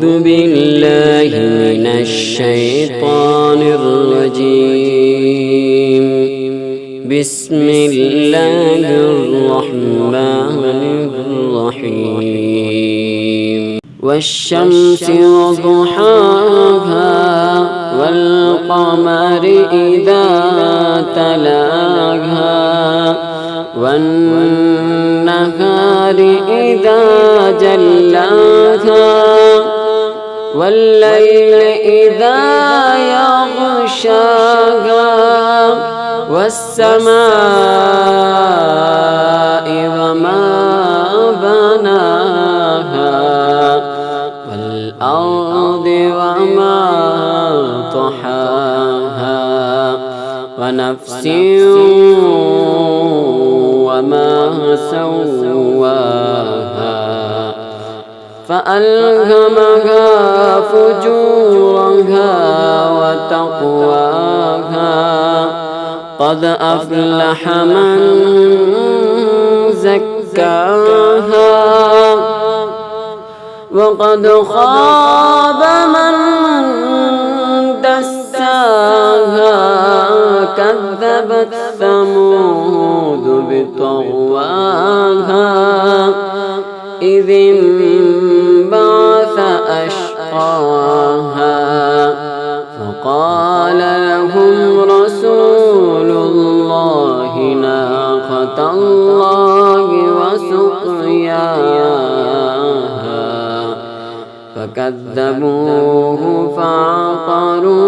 أعوذ بالله من الشيطان الرجيم. بسم الله الرحمن الرحيم. والشمس وضحاها والقمر إذا تلاها والنهار إذا جلاها والليل إذا يغشاها والسماء وما بناها والأرض وما طحاها ونفس وما سواها فألهمها فجورها وتقواها قد أفلح من زكاها وقد خاب من دساها كذبت ثمود بطغواها إذ انبعث أشقاها فقال لهم رسول الله ناقة الله وسقياها فكذبوه فعقروها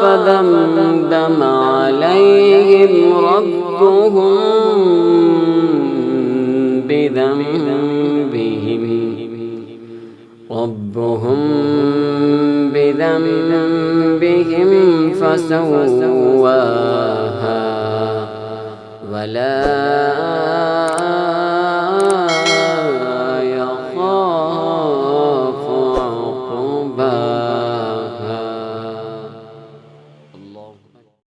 فدمدم عليهم ربهم بذنبهم فسواها ولا